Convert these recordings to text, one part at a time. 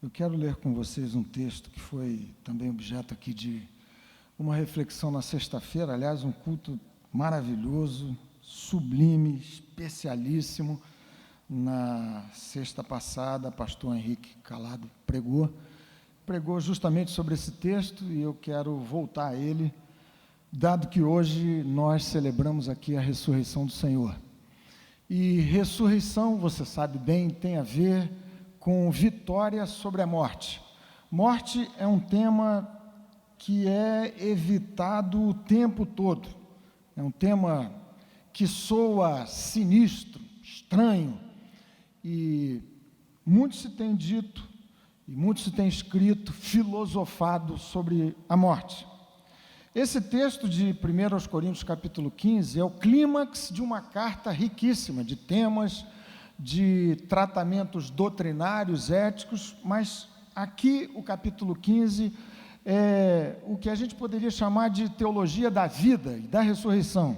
Eu quero ler com vocês um texto que foi também objeto aqui de uma reflexão na sexta-feira, aliás, um culto maravilhoso, sublime, especialíssimo. Na sexta passada, pastor Henrique Calado pregou justamente sobre esse texto e eu quero voltar a ele, dado que hoje nós celebramos aqui a ressurreição do Senhor. E ressurreição, você sabe bem, tem a ver com vitória sobre a morte. Morte é um tema que é evitado o tempo todo. É um tema que soa sinistro, estranho, e muito se tem dito, e muito se tem escrito, filosofado sobre a morte. Esse texto de 1 Coríntios capítulo 15 é o clímax de uma carta riquíssima de temas, de tratamentos doutrinários, éticos, mas aqui o capítulo 15 é o que a gente poderia chamar de teologia da vida e da ressurreição.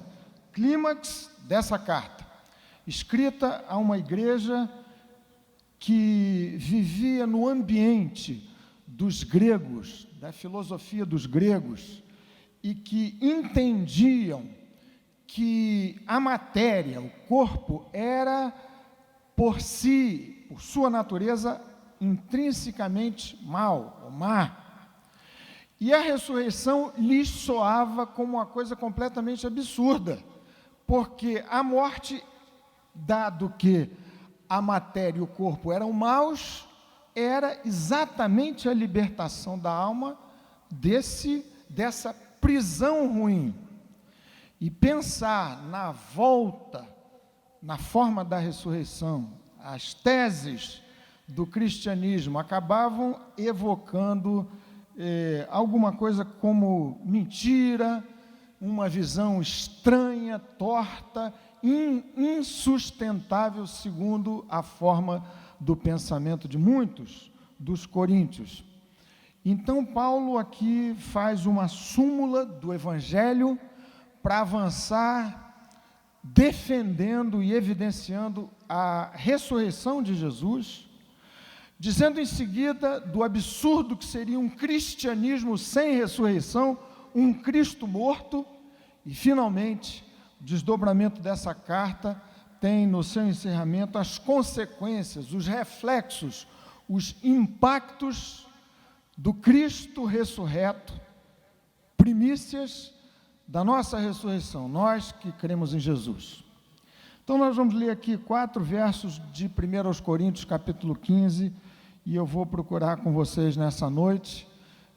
Clímax dessa carta, escrita a uma igreja que vivia no ambiente dos gregos, da filosofia dos gregos, e que entendiam que a matéria, o corpo, era por si, por sua natureza, intrinsecamente mal, ou má. E a ressurreição lhes soava como uma coisa completamente absurda, porque a morte, dado que a matéria e o corpo eram maus, era exatamente a libertação da alma dessa prisão ruim. E pensar na volta, na forma da ressurreição, as teses do cristianismo acabavam evocando alguma coisa como mentira, uma visão estranha, torta, insustentável segundo a forma do pensamento de muitos dos coríntios. Então Paulo aqui faz uma súmula do Evangelho para avançar defendendo e evidenciando a ressurreição de Jesus, dizendo em seguida do absurdo que seria um cristianismo sem ressurreição, um Cristo morto, e finalmente, o desdobramento dessa carta tem no seu encerramento as consequências, os reflexos, os impactos do Cristo ressurreto, primícias da nossa ressurreição, nós que cremos em Jesus. Então nós vamos ler aqui 4 versos de 1 Coríntios capítulo 15, e eu vou procurar com vocês nessa noite,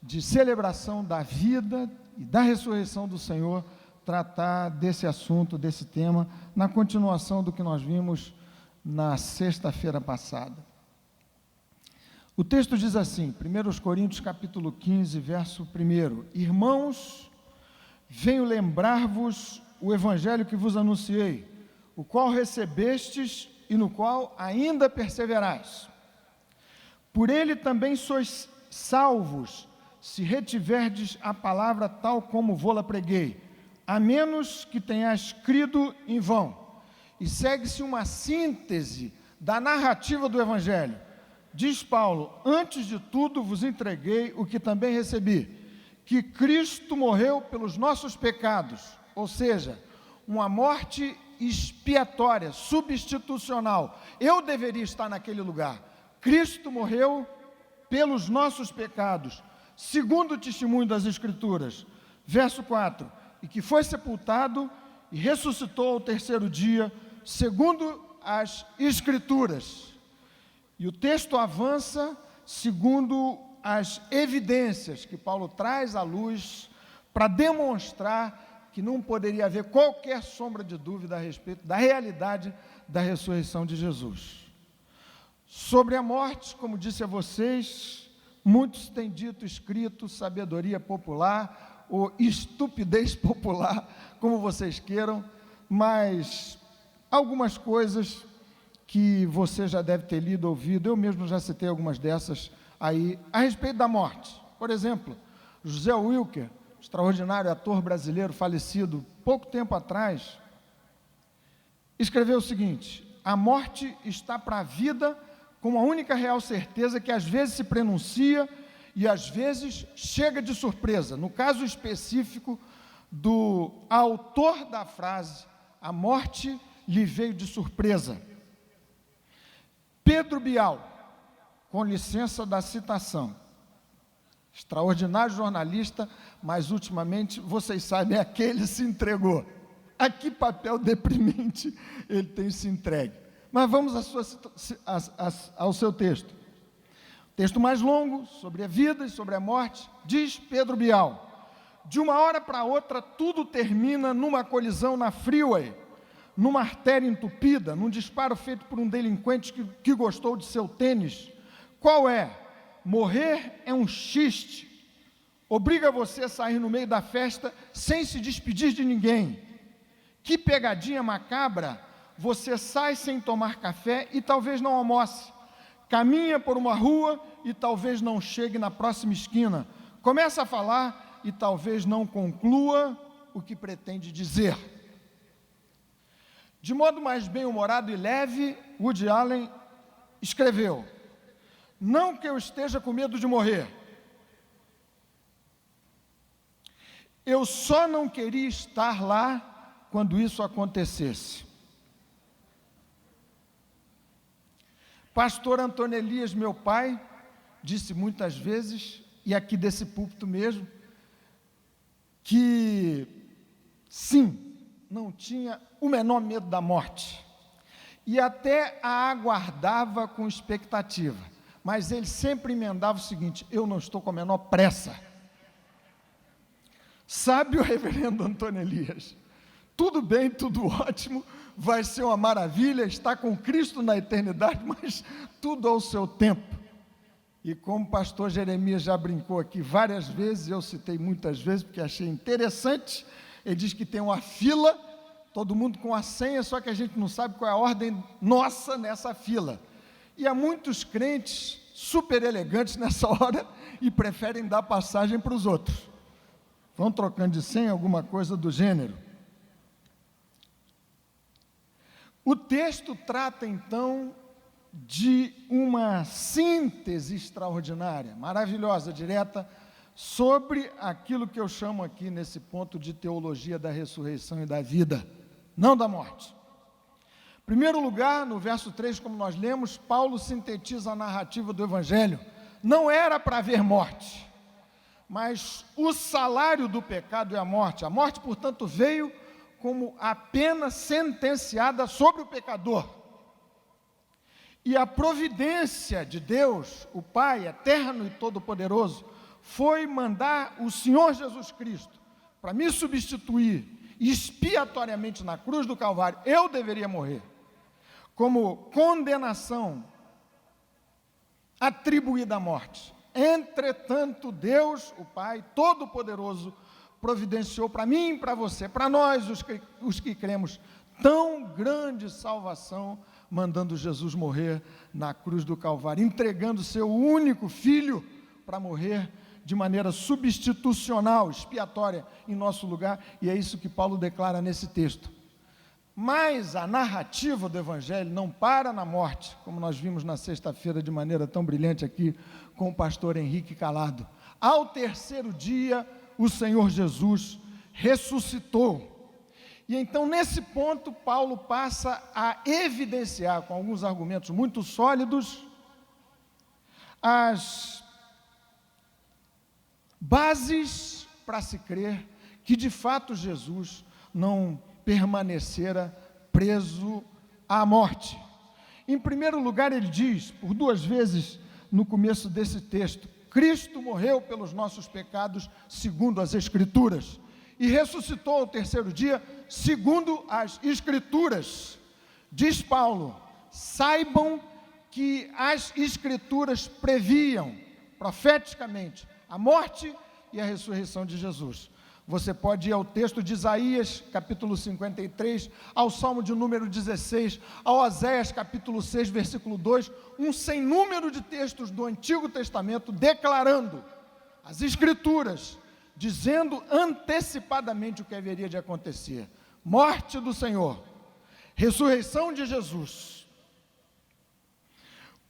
de celebração da vida e da ressurreição do Senhor, tratar desse assunto, desse tema, na continuação do que nós vimos na sexta-feira passada. O texto diz assim, 1 Coríntios capítulo 15, verso 1: Irmãos, venho lembrar-vos o evangelho que vos anunciei, o qual recebestes e no qual ainda perseverais. Por ele também sois salvos, se retiverdes a palavra tal como vô-la preguei, a menos que tenhais crido em vão. E segue-se uma síntese da narrativa do evangelho. Diz Paulo: antes de tudo vos entreguei o que também recebi, que Cristo morreu pelos nossos pecados, ou seja, uma morte expiatória, substitucional. Eu deveria estar naquele lugar. Cristo morreu pelos nossos pecados, segundo o testemunho das Escrituras. Verso 4, e que foi sepultado e ressuscitou ao terceiro dia, segundo as Escrituras. E o texto avança segundo as evidências que Paulo traz à luz para demonstrar que não poderia haver qualquer sombra de dúvida a respeito da realidade da ressurreição de Jesus. Sobre a morte, como disse a vocês, muitos têm dito, escrito, sabedoria popular ou estupidez popular, como vocês queiram, mas algumas coisas que você já deve ter lido, ouvido, eu mesmo já citei algumas dessas aí, a respeito da morte. Por exemplo, José Wilker, extraordinário ator brasileiro falecido pouco tempo atrás, escreveu o seguinte: a morte está para a vida com uma única real certeza que às vezes se pronuncia e às vezes chega de surpresa. No caso específico do autor da frase, a morte lhe veio de surpresa. Pedro Bial, com licença da citação, extraordinário jornalista, mas ultimamente, vocês sabem, aquele se entregou. A que papel deprimente ele tem se entregue. Mas vamos ao seu texto. Texto mais longo, sobre a vida e sobre a morte, diz Pedro Bial: de uma hora para outra, tudo termina numa colisão na freeway, numa artéria entupida, num disparo feito por um delinquente que gostou de seu tênis. Qual é? Morrer é um xiste. Obriga você a sair no meio da festa sem se despedir de ninguém. Que pegadinha macabra! Você sai sem tomar café e talvez não almoce. Caminha por uma rua e talvez não chegue na próxima esquina. Começa a falar e talvez não conclua o que pretende dizer. De modo mais bem-humorado e leve, Woody Allen escreveu: não que eu esteja com medo de morrer, eu só não queria estar lá quando isso acontecesse. Pastor Antônio Elias, meu pai, disse muitas vezes, e aqui desse púlpito mesmo, que sim, não tinha o menor medo da morte, e até a aguardava com expectativa, mas ele sempre emendava o seguinte: eu não estou com a menor pressa. Sabe o reverendo Antônio Elias? Tudo bem, tudo ótimo, vai ser uma maravilha, está com Cristo na eternidade, mas tudo ao seu tempo. E como o pastor Jeremias já brincou aqui várias vezes, eu citei muitas vezes, porque achei interessante, ele diz que tem uma fila, todo mundo com a senha, só que a gente não sabe qual é a ordem nossa nessa fila. E há muitos crentes super elegantes nessa hora e preferem dar passagem para os outros. Vão trocando de senha, alguma coisa do gênero. O texto trata, então, de uma síntese extraordinária, maravilhosa, direta, sobre aquilo que eu chamo aqui, nesse ponto, de teologia da ressurreição e da vida, não da morte. Em primeiro lugar, no verso 3, como nós lemos, Paulo sintetiza a narrativa do Evangelho. Não era para haver morte, mas o salário do pecado é a morte. A morte, portanto, veio como a pena sentenciada sobre o pecador. E a providência de Deus, o Pai eterno e todo-poderoso, foi mandar o Senhor Jesus Cristo para me substituir expiatoriamente na cruz do Calvário. Eu deveria morrer, como condenação atribuída à morte. Entretanto, Deus, o Pai todo-poderoso, providenciou para mim e para você, para nós, os que cremos, tão grande salvação, mandando Jesus morrer na cruz do Calvário, entregando seu único filho para morrer de maneira substitucional, expiatória, em nosso lugar, e é isso que Paulo declara nesse texto. Mas a narrativa do Evangelho não para na morte, como nós vimos na sexta-feira de maneira tão brilhante aqui com o pastor Henrique Calado. Ao terceiro dia, o Senhor Jesus ressuscitou. E então, nesse ponto, Paulo passa a evidenciar, com alguns argumentos muito sólidos, as bases para se crer que, de fato, Jesus não permanecera preso à morte. Em primeiro lugar, ele diz, por duas vezes no começo desse texto, Cristo morreu pelos nossos pecados, segundo as Escrituras, e ressuscitou ao terceiro dia, segundo as Escrituras. Diz Paulo: saibam que as Escrituras previam, profeticamente, a morte e a ressurreição de Jesus. Você pode ir ao texto de Isaías, capítulo 53, ao Salmo de número 16, ao Oséias, capítulo 6, versículo 2, um sem número de textos do Antigo Testamento declarando as Escrituras, dizendo antecipadamente o que haveria de acontecer. Morte do Senhor, ressurreição de Jesus.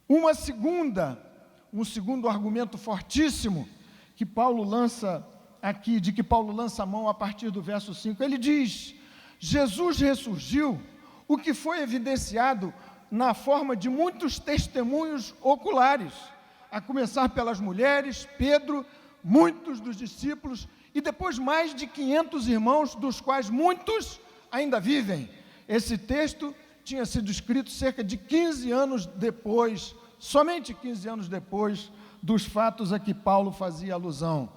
Um segundo argumento fortíssimo que Paulo lança aqui, de que Paulo lança a mão a partir do verso 5, ele diz: Jesus ressurgiu, o que foi evidenciado na forma de muitos testemunhos oculares, a começar pelas mulheres, Pedro, muitos dos discípulos, e depois mais de 500 irmãos, dos quais muitos ainda vivem. Esse texto tinha sido escrito cerca de 15 anos depois, somente 15 anos depois dos fatos a que Paulo fazia alusão.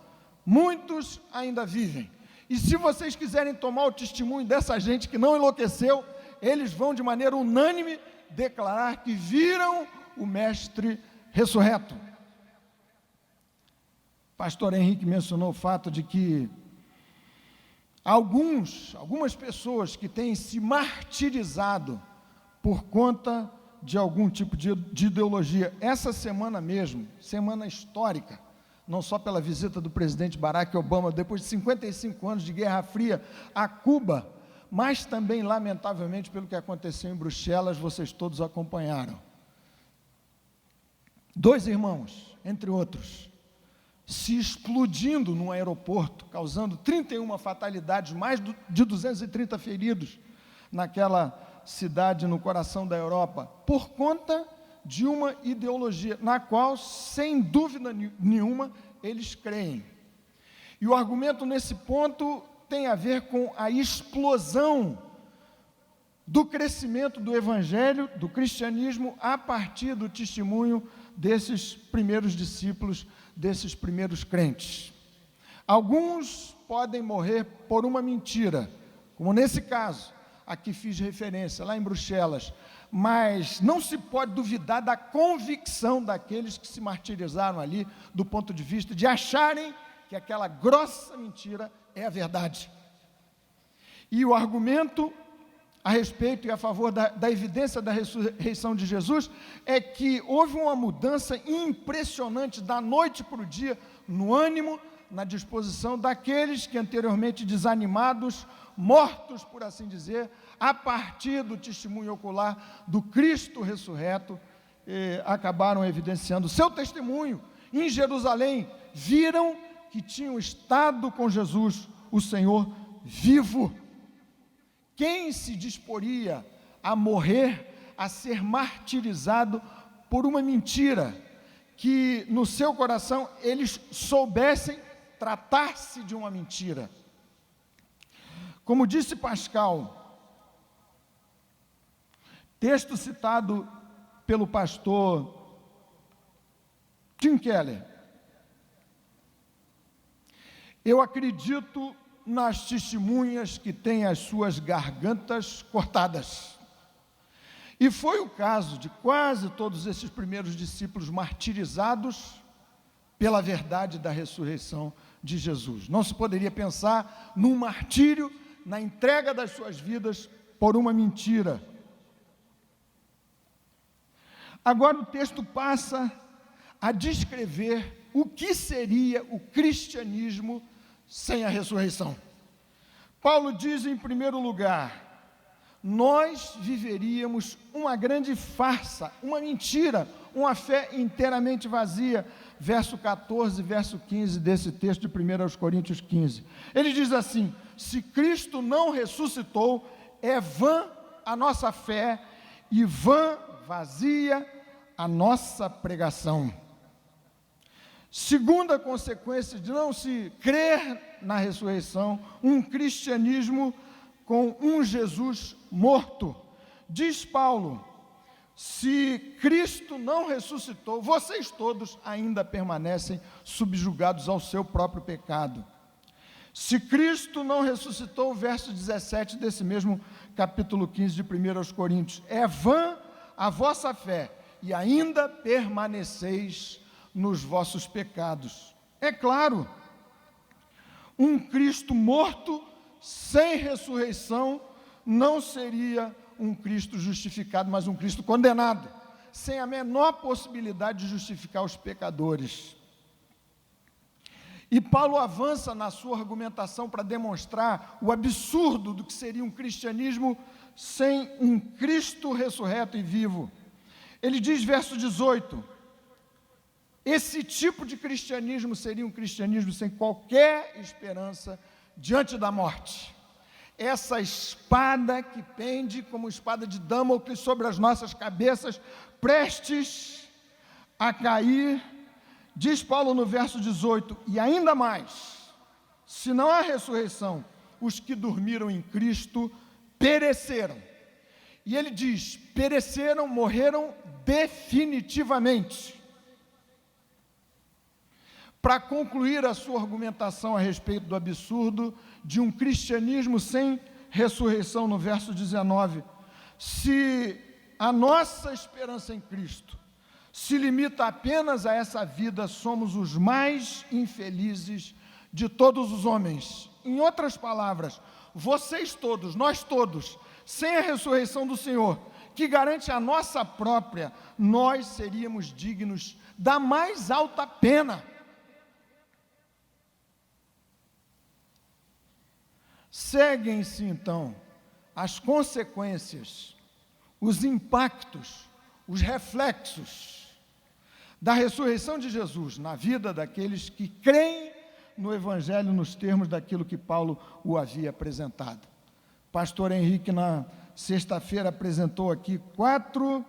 Muitos ainda vivem. E se vocês quiserem tomar o testemunho dessa gente que não enlouqueceu, eles vão de maneira unânime declarar que viram o Mestre ressurreto. Pastor Henrique mencionou o fato de que algumas pessoas que têm se martirizado por conta de algum tipo de ideologia. Essa semana mesmo, semana histórica, não só pela visita do presidente Barack Obama, depois de 55 anos de Guerra Fria a Cuba, mas também, lamentavelmente, pelo que aconteceu em Bruxelas, vocês todos acompanharam. 2 irmãos, entre outros, se explodindo num aeroporto, causando 31 fatalidades, mais de 230 feridos naquela cidade no coração da Europa, por conta de uma ideologia na qual, sem dúvida nenhuma, eles creem. E o argumento nesse ponto tem a ver com a explosão do crescimento do evangelho, do cristianismo, a partir do testemunho desses primeiros discípulos, desses primeiros crentes. Alguns podem morrer por uma mentira, como nesse caso, a que fiz referência, lá em Bruxelas, mas não se pode duvidar da convicção daqueles que se martirizaram ali, do ponto de vista de acharem que aquela grossa mentira é a verdade. E o argumento a respeito e a favor da evidência da ressurreição de Jesus é que houve uma mudança impressionante da noite para o dia, no ânimo, na disposição daqueles que anteriormente desanimados, mortos, por assim dizer, a partir do testemunho ocular do Cristo ressurreto, acabaram evidenciando seu testemunho em Jerusalém, viram que tinham estado com Jesus, o Senhor vivo. Quem se disporia a morrer, a ser martirizado por uma mentira, que no seu coração eles soubessem tratar-se de uma mentira? Como disse Pascal, texto citado pelo pastor Tim Keller: eu acredito nas testemunhas que têm as suas gargantas cortadas. E foi o caso de quase todos esses primeiros discípulos martirizados pela verdade da ressurreição de Jesus. Não se poderia pensar num martírio, na entrega das suas vidas por uma mentira. Agora o texto passa a descrever o que seria o cristianismo sem a ressurreição. Paulo diz, em primeiro lugar, nós viveríamos uma grande farsa, uma mentira, uma fé inteiramente vazia. Verso 14, verso 15 desse texto de 1 Coríntios 15. Ele diz assim: se Cristo não ressuscitou, é vã a nossa fé e vã, vazia, a nossa pregação. Segunda consequência de não se crer na ressurreição, um cristianismo com um Jesus morto. Diz Paulo: se Cristo não ressuscitou, vocês todos ainda permanecem subjugados ao seu próprio pecado. Se Cristo não ressuscitou, verso 17 desse mesmo capítulo 15 de 1 Coríntios, é vã a vossa fé e ainda permaneceis nos vossos pecados. É claro, um Cristo morto, sem ressurreição, não seria um Cristo justificado, mas um Cristo condenado, sem a menor possibilidade de justificar os pecadores. E Paulo avança na sua argumentação para demonstrar o absurdo do que seria um cristianismo sem um Cristo ressurreto e vivo. Ele diz, verso 18, esse tipo de cristianismo seria um cristianismo sem qualquer esperança diante da morte. Essa espada que pende como espada de Damocles sobre as nossas cabeças, prestes a cair, diz Paulo no verso 18, e ainda mais, se não há ressurreição, os que dormiram em Cristo pereceram. E ele diz, pereceram, morreram definitivamente. Para concluir a sua argumentação a respeito do absurdo de um cristianismo sem ressurreição, no verso 19, se a nossa esperança em Cristo se limita apenas a essa vida, somos os mais infelizes de todos os homens. Em outras palavras, vocês todos, nós todos, sem a ressurreição do Senhor, que garante a nossa própria, nós seríamos dignos da mais alta pena. Seguem-se, então, as consequências, os impactos, os reflexos da ressurreição de Jesus na vida daqueles que creem no Evangelho nos termos daquilo que Paulo o havia apresentado. Pastor Henrique, na sexta-feira, apresentou aqui 4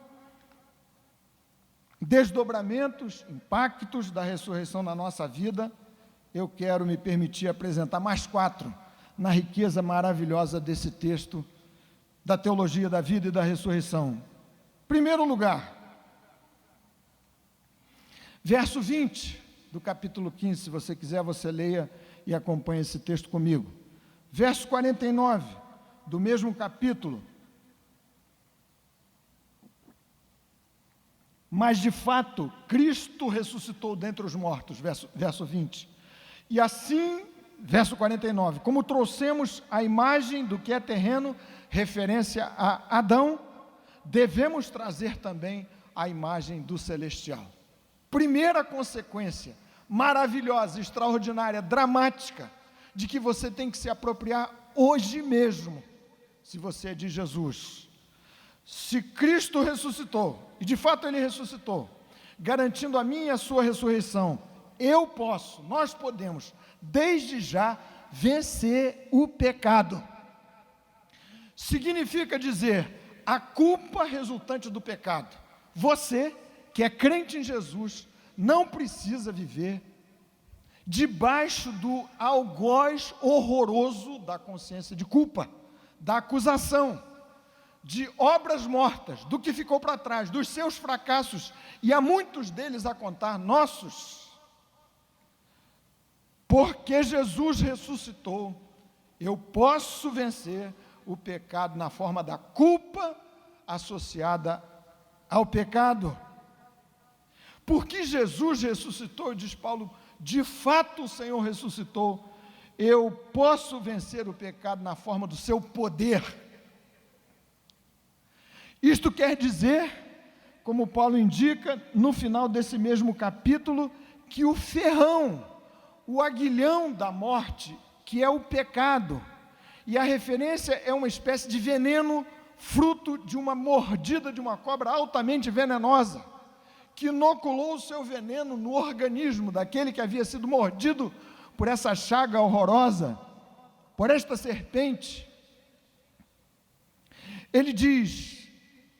desdobramentos, impactos da ressurreição na nossa vida. Eu quero me permitir apresentar mais 4, na riqueza maravilhosa desse texto, da teologia da vida e da ressurreição. Primeiro lugar, verso 20 do capítulo 15, se você quiser, você leia e acompanhe esse texto comigo. Verso 49, do mesmo capítulo. Mas, de fato, Cristo ressuscitou dentre os mortos, verso 20. E assim, verso 49, como trouxemos a imagem do que é terreno, referência a Adão, devemos trazer também a imagem do celestial. Primeira consequência maravilhosa, extraordinária, dramática, de que você tem que se apropriar hoje mesmo, se você é de Jesus. Se Cristo ressuscitou, e de fato Ele ressuscitou, garantindo a minha e a sua ressurreição, nós podemos, desde já, vencer o pecado. Significa dizer, a culpa resultante do pecado. Você, que é crente em Jesus, não precisa viver debaixo do algoz horroroso da consciência de culpa, da acusação, de obras mortas, do que ficou para trás, dos seus fracassos, e há muitos deles a contar, nossos. Porque Jesus ressuscitou, eu posso vencer o pecado na forma da culpa associada ao pecado. Porque Jesus ressuscitou, diz Paulo, de fato o Senhor ressuscitou, eu posso vencer o pecado na forma do seu poder. Isto quer dizer, como Paulo indica, no final desse mesmo capítulo, que o ferrão, o aguilhão da morte, que é o pecado, e a referência é uma espécie de veneno, fruto de uma mordida de uma cobra altamente venenosa, que inoculou o seu veneno no organismo daquele que havia sido mordido por essa chaga horrorosa, por esta serpente. Ele diz,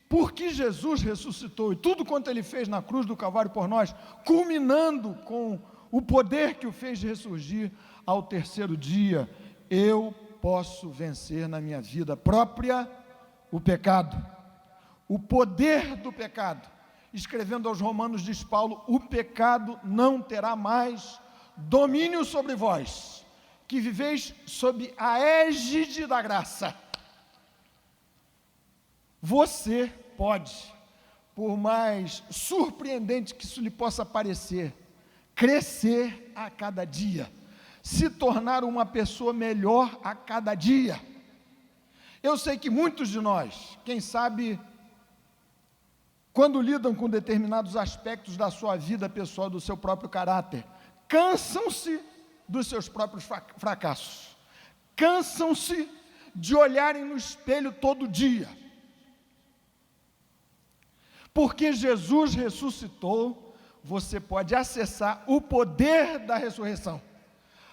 porque Jesus ressuscitou, e tudo quanto Ele fez na cruz do Calvário por nós, culminando com o poder que o fez ressurgir ao terceiro dia, eu posso vencer na minha vida própria o pecado, o poder do pecado. Escrevendo aos Romanos, diz Paulo, o pecado não terá mais domínio sobre vós, que viveis sob a égide da graça. Você pode, por mais surpreendente que isso lhe possa parecer, crescer a cada dia, se tornar uma pessoa melhor a cada dia. Eu sei que muitos de nós, quem sabe, quando lidam com determinados aspectos da sua vida pessoal, do seu próprio caráter, cansam-se dos seus próprios fracassos, cansam-se de olharem no espelho todo dia. Porque Jesus ressuscitou, você pode acessar o poder da ressurreição,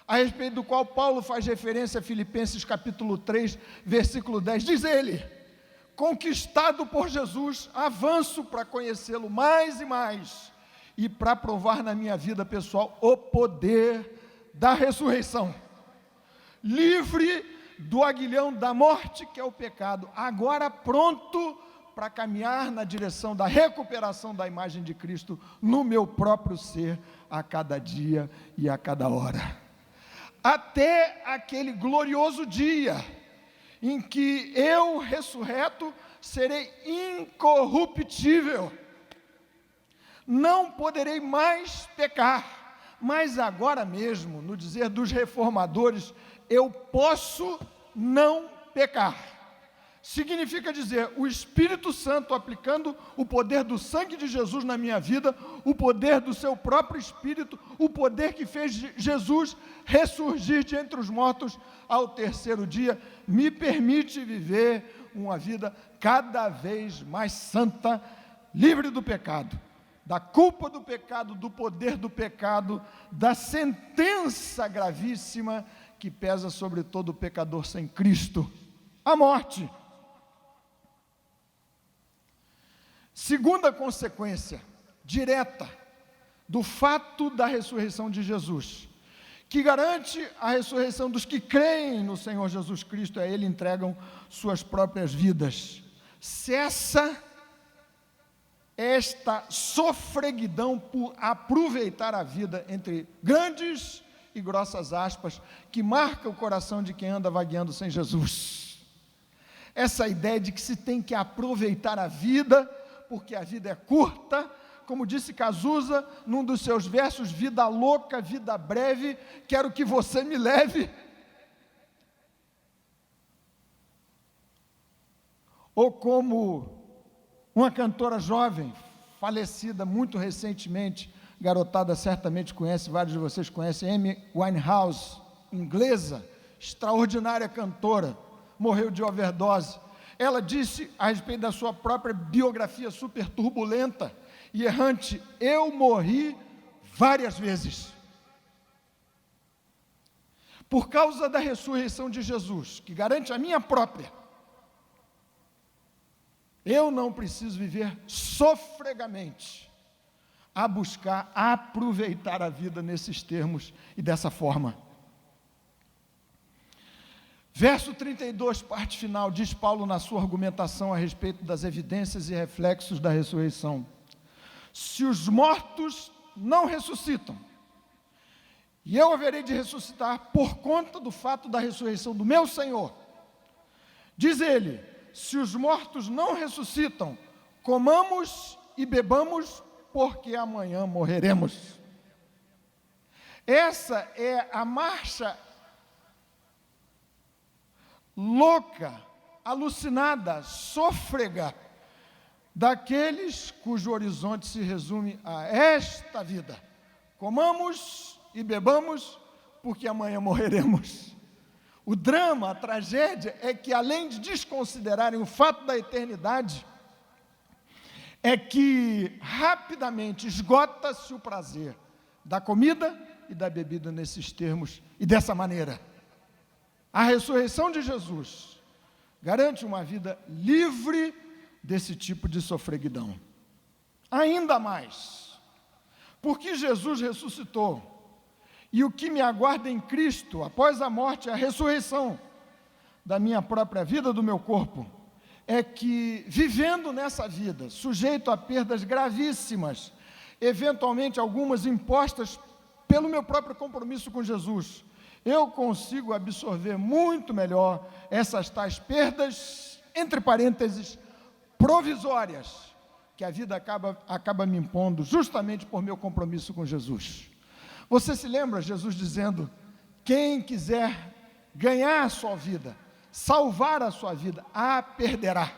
a respeito do qual Paulo faz referência a Filipenses capítulo 3, versículo 10, diz ele: conquistado por Jesus, avanço para conhecê-lo mais e mais, e para provar na minha vida pessoal o poder da ressurreição, livre do aguilhão da morte, que é o pecado, agora pronto para caminhar na direção da recuperação da imagem de Cristo no meu próprio ser, a cada dia e a cada hora, até aquele glorioso dia em que eu, ressurreto, serei incorruptível, não poderei mais pecar, mas agora mesmo, no dizer dos reformadores, eu posso não pecar. Significa dizer, o Espírito Santo aplicando o poder do sangue de Jesus na minha vida, o poder do seu próprio Espírito, o poder que fez Jesus ressurgir de entre os mortos ao terceiro dia, me permite viver uma vida cada vez mais santa, livre do pecado, da culpa do pecado, do poder do pecado, da sentença gravíssima que pesa sobre todo pecador sem Cristo, a morte. Segunda consequência direta do fato da ressurreição de Jesus, que garante a ressurreição dos que creem no Senhor Jesus Cristo, a Ele entregam suas próprias vidas. Cessa esta sofreguidão por aproveitar a vida, entre grandes e grossas aspas, que marca o coração de quem anda vagueando sem Jesus. Essa ideia de que se tem que aproveitar a vida, porque a vida é curta, como disse Cazuza, num dos seus versos, vida louca, vida breve, quero que você me leve. Ou como uma cantora jovem, falecida muito recentemente, garotada certamente conhece, vários de vocês conhecem, Amy Winehouse, inglesa, extraordinária cantora, morreu de overdose. Ela disse a respeito da sua própria biografia super turbulenta e errante: eu morri várias vezes. Por causa da ressurreição de Jesus, que garante a minha própria, eu não preciso viver sofregamente a buscar aproveitar a vida nesses termos e dessa forma. Verso 32, parte final, diz Paulo na sua argumentação a respeito das evidências e reflexos da ressurreição: se os mortos não ressuscitam, e eu haverei de ressuscitar por conta do fato da ressurreição do meu Senhor, diz ele, se os mortos não ressuscitam, comamos e bebamos, porque amanhã morreremos. Essa é a marcha louca, alucinada, sôfrega, daqueles cujo horizonte se resume a esta vida. Comamos e bebamos, porque amanhã morreremos. O drama, a tragédia, é que além de desconsiderarem o fato da eternidade, é que rapidamente esgota-se o prazer da comida e da bebida nesses termos e dessa maneira. A ressurreição de Jesus garante uma vida livre desse tipo de sofreguidão. Ainda mais, porque Jesus ressuscitou, e o que me aguarda em Cristo, após a morte, é a ressurreição da minha própria vida, do meu corpo, é que, vivendo nessa vida, sujeito a perdas gravíssimas, eventualmente algumas impostas pelo meu próprio compromisso com Jesus, eu consigo absorver muito melhor essas tais perdas, entre parênteses, provisórias, que a vida acaba me impondo, justamente por meu compromisso com Jesus. Você se lembra Jesus dizendo: quem quiser ganhar a sua vida, salvar a sua vida, a perderá.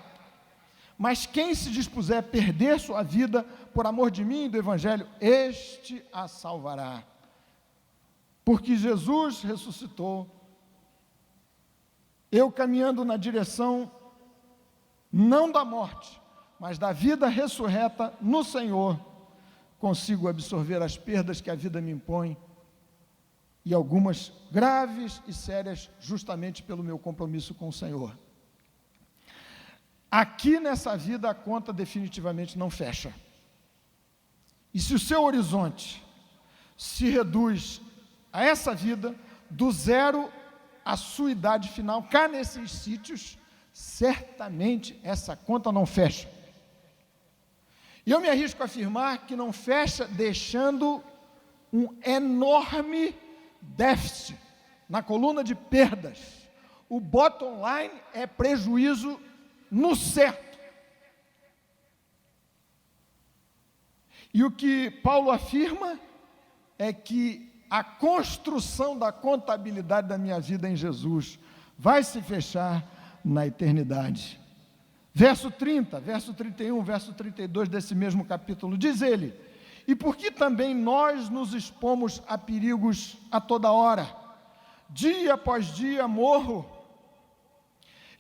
Mas quem se dispuser a perder sua vida, por amor de mim e do Evangelho, este a salvará. Porque Jesus ressuscitou, eu caminhando na direção, não da morte, mas da vida ressurreta no Senhor, consigo absorver as perdas que a vida me impõe, e algumas graves e sérias, justamente pelo meu compromisso com o Senhor. Aqui nessa vida a conta definitivamente não fecha. E se o seu horizonte se reduz a essa vida, do zero à sua idade final, cá nesses sítios, certamente essa conta não fecha. E eu me arrisco a afirmar que não fecha deixando um enorme déficit na coluna de perdas. O bottom line é prejuízo no certo. E o que Paulo afirma é que a construção da contabilidade da minha vida em Jesus vai se fechar na eternidade. Verso 30, verso 31, verso 32 desse mesmo capítulo, diz ele: e por que também nós nos expomos a perigos a toda hora? Dia após dia morro.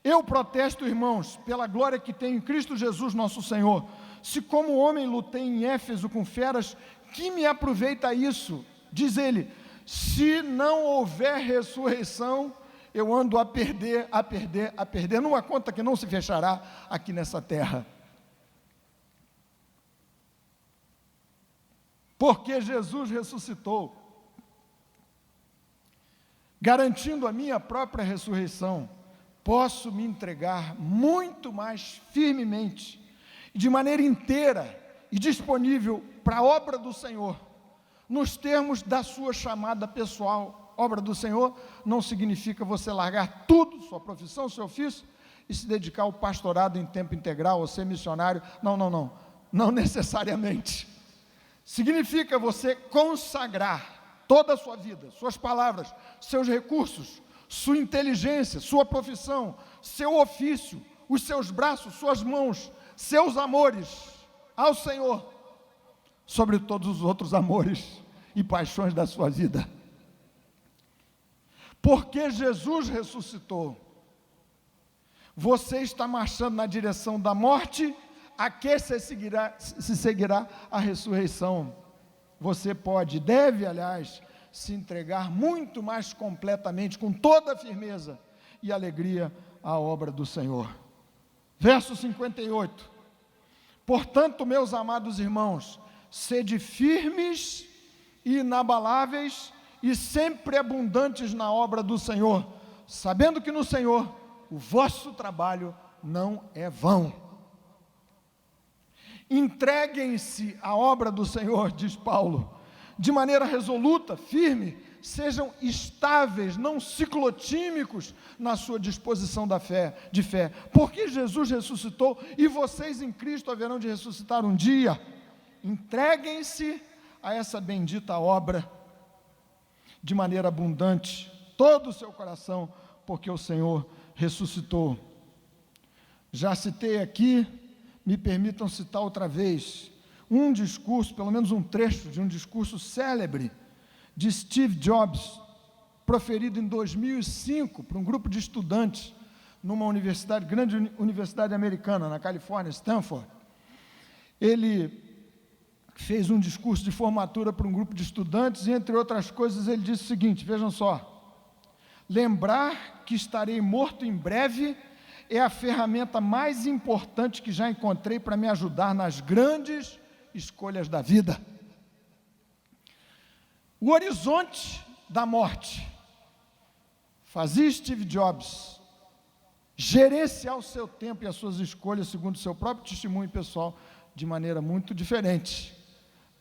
Eu protesto, irmãos, pela glória que tenho em Cristo Jesus nosso Senhor, se como homem lutei em Éfeso com feras, que me aproveita isso? Diz ele, se não houver ressurreição, eu ando a perder, numa conta que não se fechará aqui nessa terra. Porque Jesus ressuscitou, garantindo a minha própria ressurreição, posso me entregar muito mais firmemente, de maneira inteira e disponível para a obra do Senhor, nos termos da sua chamada pessoal. Obra do Senhor não significa você largar tudo, sua profissão, seu ofício, e se dedicar ao pastorado em tempo integral, ou ser missionário. Não necessariamente. Significa você consagrar toda a sua vida, suas palavras, seus recursos, sua inteligência, sua profissão, seu ofício, os seus braços, suas mãos, seus amores ao Senhor, sobre todos os outros amores e paixões da sua vida. Porque Jesus ressuscitou, você está marchando na direção da morte, a que se seguirá a ressurreição. Você pode, deve, aliás, se entregar muito mais completamente, com toda a firmeza e alegria à obra do Senhor. Verso 58. Portanto, meus amados irmãos, sede firmes e inabaláveis e sempre abundantes na obra do Senhor, sabendo que no Senhor o vosso trabalho não é vão. Entreguem-se à obra do Senhor, diz Paulo, de maneira resoluta, firme, sejam estáveis, não ciclotímicos na sua disposição de fé, porque Jesus ressuscitou e vocês em Cristo haverão de ressuscitar um dia. Entreguem-se a essa bendita obra de maneira abundante, todo o seu coração, porque o Senhor ressuscitou. Já citei aqui, me permitam citar outra vez, um discurso, pelo menos um trecho de um discurso célebre de Steve Jobs, proferido em 2005 para um grupo de estudantes numa universidade, grande universidade americana, na Califórnia, Stanford. Ele fez um discurso de formatura para um grupo de estudantes e, entre outras coisas, ele disse o seguinte, vejam só: lembrar que estarei morto em breve é a ferramenta mais importante que já encontrei para me ajudar nas grandes escolhas da vida. O horizonte da morte fazia Steve Jobs gerenciar o seu tempo e as suas escolhas segundo o seu próprio testemunho pessoal de maneira muito diferente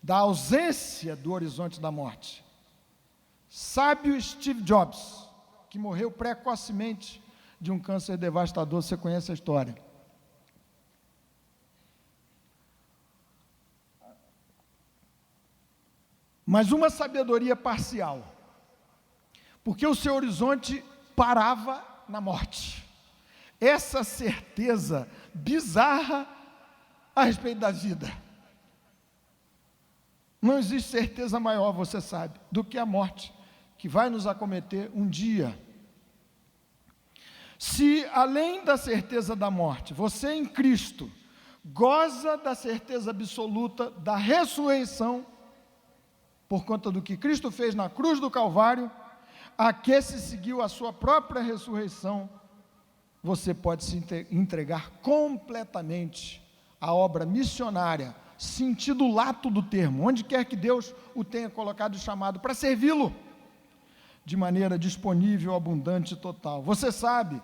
da ausência do horizonte da morte. Sábio Steve Jobs, que morreu precocemente de um câncer devastador, você conhece a história. Mas uma sabedoria parcial, porque o seu horizonte parava na morte. Essa certeza bizarra a respeito da vida. Não existe certeza maior, você sabe, do que a morte, que vai nos acometer um dia. Se, além da certeza da morte, você em Cristo goza da certeza absoluta da ressurreição, por conta do que Cristo fez na cruz do Calvário, a que se seguiu a sua própria ressurreição, você pode se entregar completamente à obra missionária, sentido lato do termo, onde quer que Deus o tenha colocado e chamado para servi-lo, de maneira disponível, abundante e total. Você sabe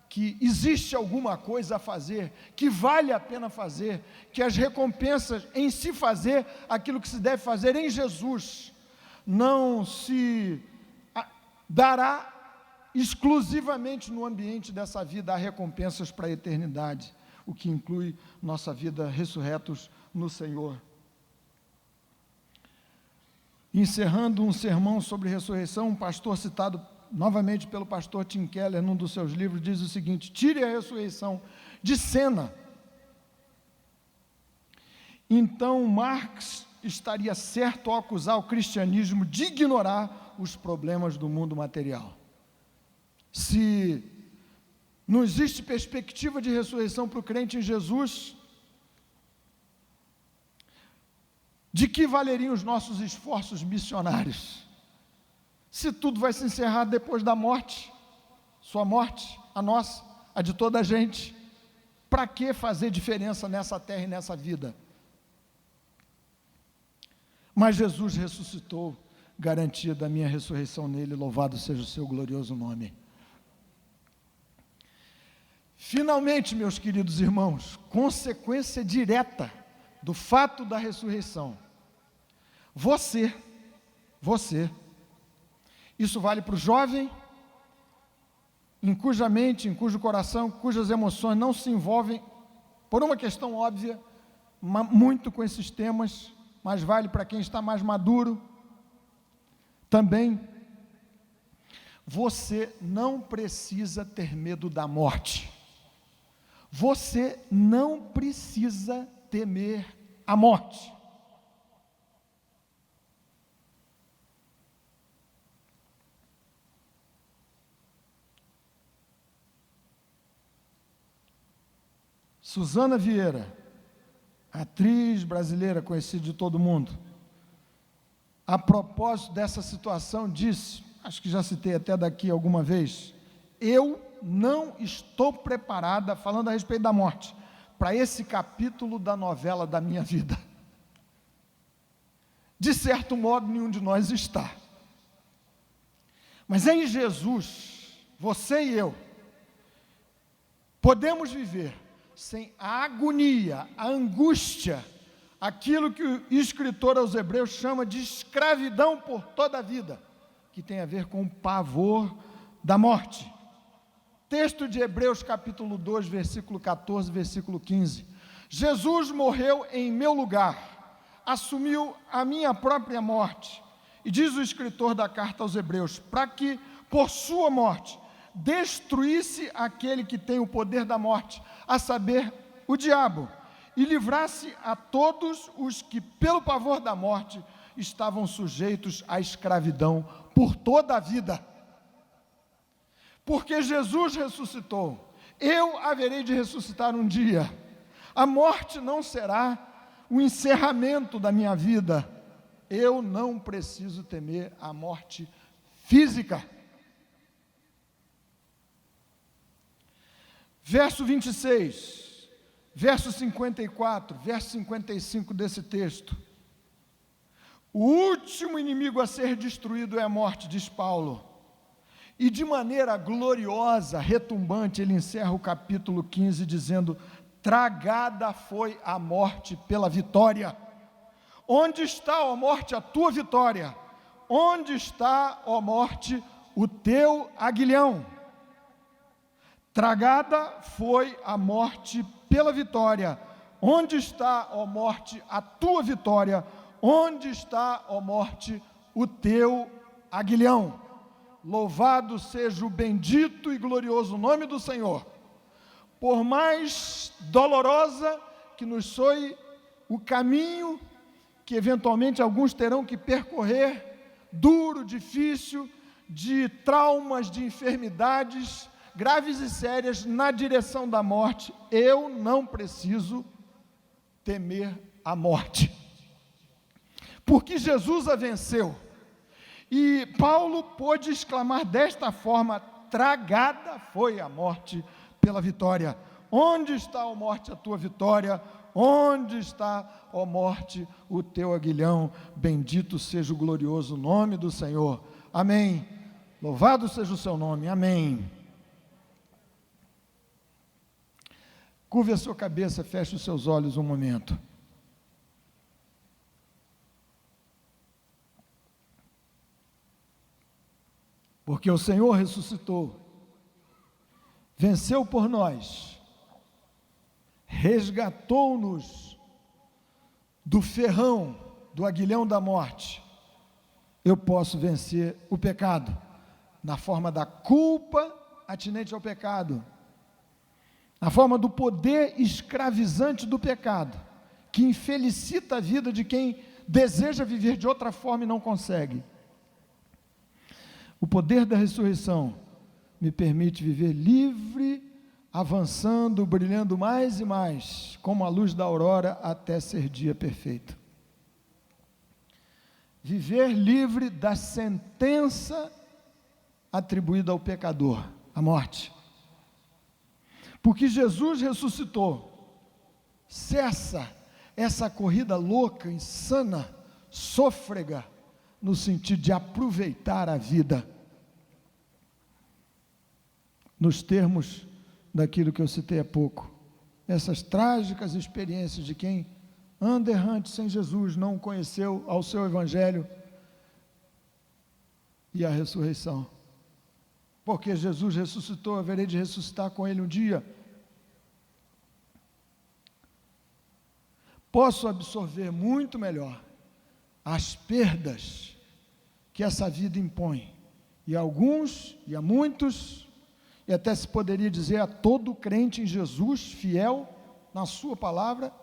que existe alguma coisa a fazer, que vale a pena fazer, que as recompensas em se fazer aquilo que se deve fazer em Jesus, não se dará exclusivamente no ambiente dessa vida, há recompensas para a eternidade, o que inclui nossa vida ressurretos no Senhor. Encerrando um sermão sobre ressurreição, um pastor citado novamente pelo pastor Tim Keller, num dos seus livros, diz o seguinte: tire a ressurreição de cena. Então Marx estaria certo ao acusar o cristianismo de ignorar os problemas do mundo material. Se não existe perspectiva de ressurreição para o crente em Jesus, de que valeriam os nossos esforços missionários? Se tudo vai se encerrar depois da morte, sua morte, a nossa, a de toda a gente, para que fazer diferença nessa terra e nessa vida? Mas Jesus ressuscitou, garantia da minha ressurreição nele, louvado seja o seu glorioso nome. Finalmente, meus queridos irmãos, consequência direta do fato da ressurreição, você, isso vale para o jovem, em cuja mente, em cujo coração, cujas emoções não se envolvem, por uma questão óbvia, muito com esses temas, mas vale para quem está mais maduro, também. Você não precisa ter medo da morte, você não precisa temer a morte. Suzana Vieira, atriz brasileira conhecida de todo mundo, a propósito dessa situação disse, acho que já citei até daqui alguma vez, eu não estou preparada, falando a respeito da morte, para esse capítulo da novela da minha vida. De certo modo, nenhum de nós está. Mas em Jesus, você e eu, podemos viver sem a agonia, a angústia, aquilo que o escritor aos Hebreus chama de escravidão por toda a vida, que tem a ver com o pavor da morte. Texto de Hebreus capítulo 2, versículo 14, versículo 15. Jesus morreu em meu lugar, assumiu a minha própria morte, e diz o escritor da carta aos Hebreus, para que por sua morte destruísse aquele que tem o poder da morte, a saber, o diabo, e livrasse a todos os que, pelo pavor da morte, estavam sujeitos à escravidão por toda a vida. Porque Jesus ressuscitou, eu haverei de ressuscitar um dia. A morte não será o encerramento da minha vida. Eu não preciso temer a morte física. Verso 26, verso 54, verso 55 desse texto. O último inimigo a ser destruído é a morte, diz Paulo. E de maneira gloriosa, retumbante, ele encerra o capítulo 15 dizendo, tragada foi a morte pela vitória. Onde está, ó morte, a tua vitória? Onde está, ó morte, o teu aguilhão? Tragada foi a morte pela vitória. Onde está, ó morte, a tua vitória? Onde está, ó morte, o teu aguilhão? Louvado seja o bendito e glorioso nome do Senhor. Por mais dolorosa que nos soe o caminho que eventualmente alguns terão que percorrer, duro, difícil, de traumas, de enfermidades graves e sérias na direção da morte, eu não preciso temer a morte, porque Jesus a venceu. E Paulo pôde exclamar desta forma: tragada foi a morte pela vitória. Onde está, ó morte, a tua vitória? Onde está, ó morte, o teu aguilhão? Bendito seja o glorioso nome do Senhor. Amém. Louvado seja o seu nome. Amém. Curve a sua cabeça, feche os seus olhos um momento. Porque o Senhor ressuscitou, venceu por nós, resgatou-nos do ferrão, do aguilhão da morte. Eu posso vencer o pecado, na forma da culpa atinente ao pecado, na forma do poder escravizante do pecado, que infelicita a vida de quem deseja viver de outra forma e não consegue. O poder da ressurreição me permite viver livre, avançando, brilhando mais e mais, como a luz da aurora, até ser dia perfeito. Viver livre da sentença atribuída ao pecador, a morte. Porque Jesus ressuscitou, cessa essa corrida louca, insana, sôfrega, no sentido de aproveitar a vida, nos termos daquilo que eu citei há pouco, essas trágicas experiências de quem anda errante sem Jesus, não conheceu ao seu Evangelho e a ressurreição. Porque Jesus ressuscitou, haverei de ressuscitar com Ele um dia. Posso absorver muito melhor as perdas que essa vida impõe, e a alguns, e a muitos, e até se poderia dizer a todo crente em Jesus, fiel na sua palavra,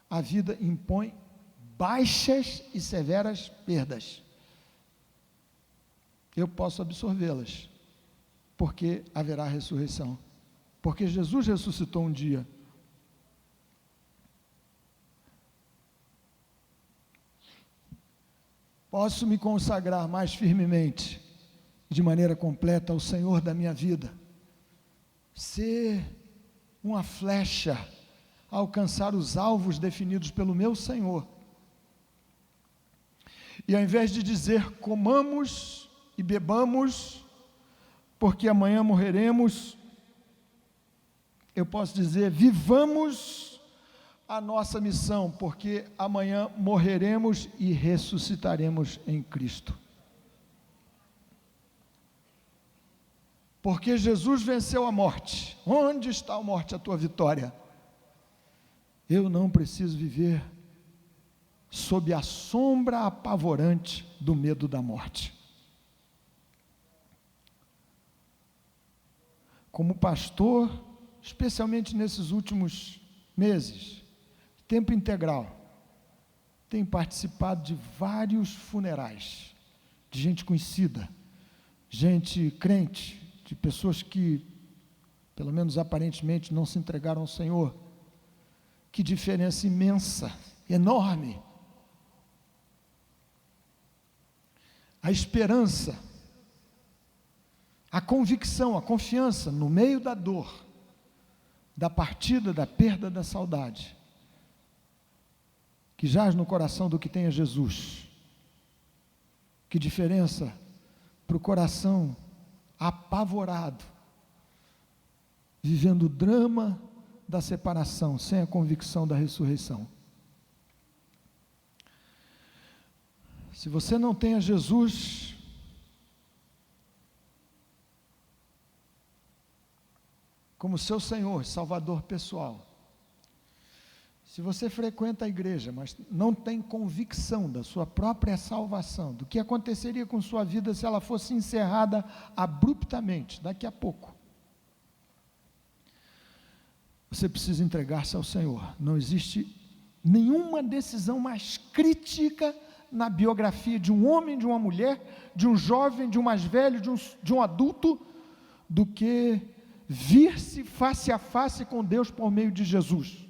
a vida impõe baixas e severas perdas. Eu posso absorvê-las, porque haverá ressurreição, porque Jesus ressuscitou um dia. Posso me consagrar mais firmemente, de maneira completa, ao Senhor da minha vida, ser uma flecha a alcançar os alvos definidos pelo meu Senhor, e ao invés de dizer comamos e bebamos, porque amanhã morreremos, eu posso dizer vivamos a nossa missão, porque amanhã morreremos e ressuscitaremos em Cristo. Porque Jesus venceu a morte. Onde está a morte, a tua vitória? Eu não preciso viver sob a sombra apavorante do medo da morte. Como pastor, especialmente nesses últimos meses, tempo integral, tenho participado de vários funerais, de gente conhecida, gente crente, de pessoas que, pelo menos aparentemente, não se entregaram ao Senhor. Que diferença imensa, enorme. A esperança, a convicção, a confiança no meio da dor, da partida, da perda, da saudade, que jaz no coração do que tem a Jesus. Que diferença para o coração apavorado, vivendo o drama da separação, sem a convicção da ressurreição. Se você não tem a Jesus, como seu Senhor, Salvador pessoal, se você frequenta a igreja, mas não tem convicção da sua própria salvação, do que aconteceria com sua vida se ela fosse encerrada abruptamente, daqui a pouco, você precisa entregar-se ao Senhor. Não existe nenhuma decisão mais crítica na biografia de um homem, de uma mulher, de um jovem, de um mais velho, de um adulto, do que vir-se face a face com Deus por meio de Jesus.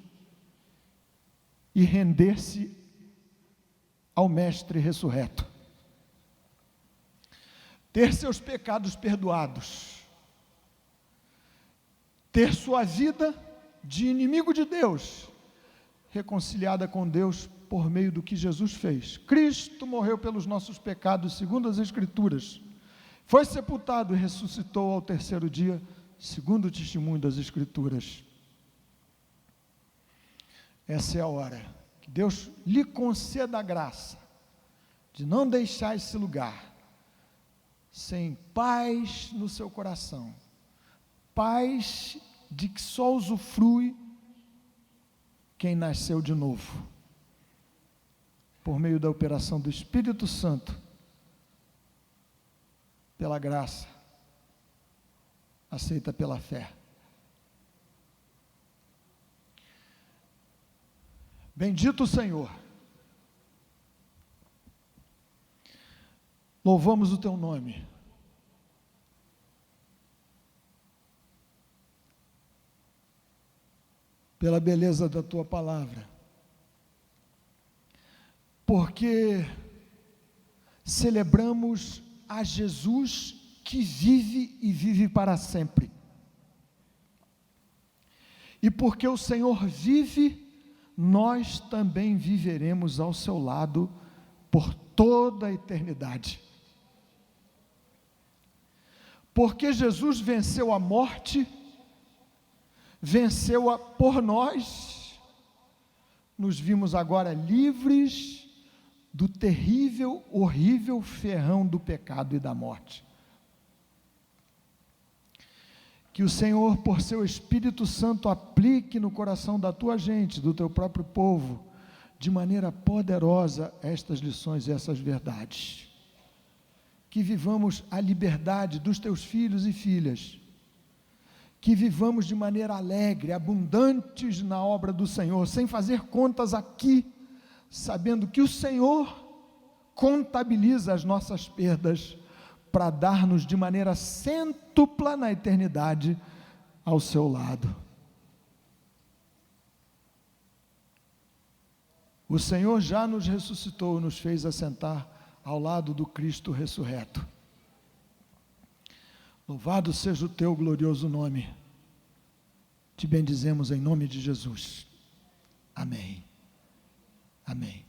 e render-se ao Mestre ressurreto. Ter seus pecados perdoados, ter sua vida de inimigo de Deus reconciliada com Deus por meio do que Jesus fez. Cristo morreu pelos nossos pecados, segundo as Escrituras, foi sepultado e ressuscitou ao terceiro dia, segundo o testemunho das Escrituras. Essa é a hora que Deus lhe conceda a graça de não deixar esse lugar sem paz no seu coração, paz de que só usufrui quem nasceu de novo, por meio da operação do Espírito Santo, pela graça, aceita pela fé. Bendito o Senhor, louvamos o teu nome, pela beleza da tua palavra, porque celebramos a Jesus que vive e vive para sempre, e porque o Senhor vive, nós também viveremos ao seu lado por toda a eternidade. Porque Jesus venceu a morte, venceu-a por nós, nos vimos agora livres do terrível, horrível ferrão do pecado e da morte. Que o Senhor, por seu Espírito Santo, aplique no coração da tua gente, do teu próprio povo, de maneira poderosa estas lições e essas verdades. Que vivamos a liberdade dos teus filhos e filhas, que vivamos de maneira alegre, abundantes na obra do Senhor, sem fazer contas aqui, sabendo que o Senhor contabiliza as nossas perdas, para dar-nos de maneira cêntupla na eternidade ao seu lado. O Senhor já nos ressuscitou, nos fez assentar ao lado do Cristo ressurreto. Louvado seja o teu glorioso nome. Te bendizemos em nome de Jesus. Amém. Amém.